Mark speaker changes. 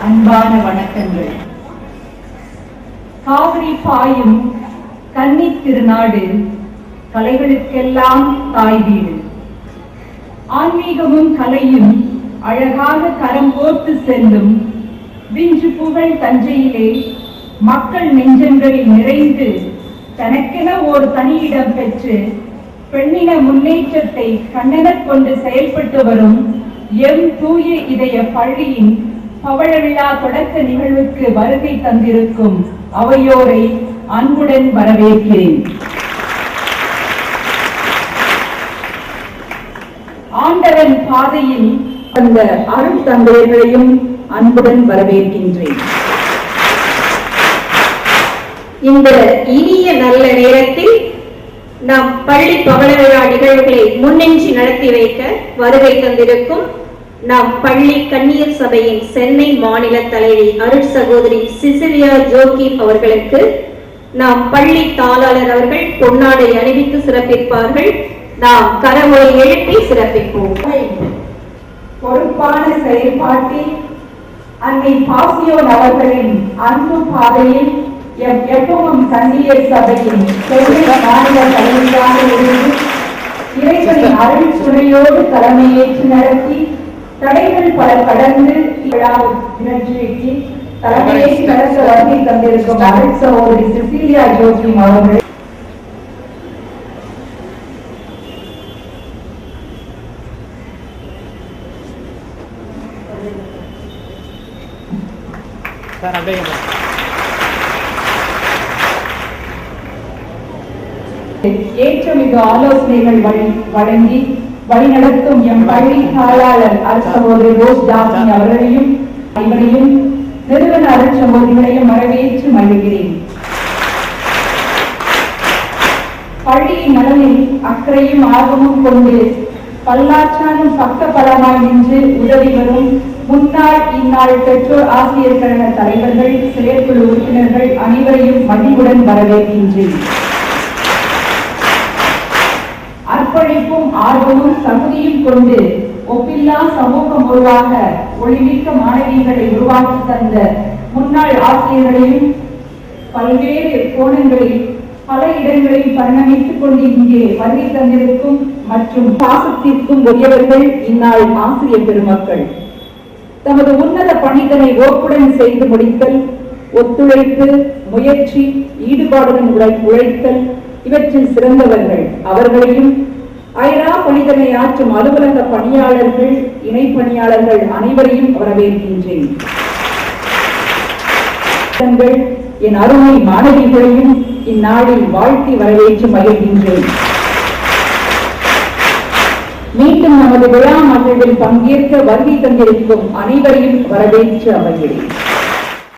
Speaker 1: அன்பான வணக்கங்கள். காவிரி பாயும் கன்னி திருநாடு, கலைகளுக்கெல்லாம் தாய் வீடு. ஆன்மீகமும் கலையும் அழகாக கரம் கோர்த்து செல்லும் விஞ்சு புகழ் தஞ்சையிலே மக்கள் நெஞ்சங்களில் நிறைந்து தனக்கென ஒரு தனியிடம் பெற்று பெண்ணின முன்னேற்றத்தை கண்ணெனக் கொண்டு செயல்பட்டு வரும் எம் தூய இதய பள்ளியின் பவழ விழா தொடக்க நிகழ்வுக்கு வருகை தந்திருக்கும் அவையோரை அன்புடன் வரவேற்கிறேன். ஆண்டவன் பாதையில் அந்த அருள் தந்தையர்களையும் அன்புடன் வரவேற்கின்றேன்.
Speaker 2: இந்த இனிய நல்ல நேரத்தில் நம் பள்ளி பவள விழா நிகழ்வுகளை முன்னின்று நடத்தி வைக்க வருகை தந்திருக்கும் நம் பள்ளி கன்னியர் சபையின் சென்னை மாநில தலைவி அருள் சகோதரி சிசிலியா ஜோக்கீம் அவர்களுக்கு நாம் பள்ளி தாளாளர் அவர்கள் பொன்னாடை அணிவித்து சிறப்பிப்பார்கள். நாம் கரமொழி எழுப்பி சிறப்பிப்போம்.
Speaker 1: பொறுப்பான செயல்பாட்டில் அன்னை பாசியோன் அவர்களின் அன்பு பாதையில் எப்பவும் கன்னியர் சபையின் சென்னை மாநில தலைவியாக இருந்து இறைவனின் அருள் துணையோடு தலைமையேற்று நடத்தி தடைகள் பல கடந்து நிகழ்ச்சிக்கு தலைமையேற்று நடத்த வருகை தந்திருக்கும் அருள் சகோதரி சிசிலியா ஜோக்கீம் அவர்கள் ஏற்றமிகு ஆலோசனைகள் வழங்கி வழிநடத்தும் எம் பள்ளி தாளாளர் அருட்சகோதரி ரோஸ் ஜாஸ்மி அவர்களையும் இவரையும் நிறுவன அருட்சகோதரிகளையும் வரவேற்று மகிழ்கிறேன். பள்ளியின் நலனில் அக்கறையும் ஆர்வமும் கொண்டு பல்லாற்றானும் பக்க பலமாய் நின்று உதவி வரும் முன்னாள் இந்நாள் பெற்றோர் ஆசிரியர் கழக தலைவர்கள், செயற்குழு உறுப்பினர்கள் அனைவரையும் மகிழ்வுடன் வரவேற்கின்றேன். அர்ப்பணிப்பும் ஆர்வமும் தகுதியும் கொண்டு ஒப்பில்லா சமூகம் உருவாக ஒளிமிக்க மாணவிகளை உருவாக்கி தந்த முன்னாள் ஆசிரியர்களையும் பல்வேறு கோணங்களில் பல இடங்களில் பரிணமித்துக் கொண்டு இங்கே வருகை தந்திருக்கும் மற்றும் பாசத்திற்கும் உரியவர்கள் இந்நாள் ஆசிரியர் பெருமக்கள் தமது உன்னத பணிகளை ஓப்புடன் செய்து முடித்தல், ஒத்துழைப்பு, முயற்சி, ஈடுபாடுடன் உழைத்தல் இவற்றில் சிறந்தவர்கள் அவர்களையும் அயரா பணிதனை ஆற்றும் அலுவலக பணியாளர்கள், இணை பணியாளர்கள் அனைவரையும் வரவேற்கின்றேன். என் அருமை மாணவிகளையும் இந்நாளில் வாழ்த்தி வரவேற்று மகிழ்கின்றேன். மீண்டும் நமது விழா மகிழ்வில் பங்கேற்க வருகை தந்திருக்கும் அனைவரையும் வரவேற்று அமர்கிறேன்.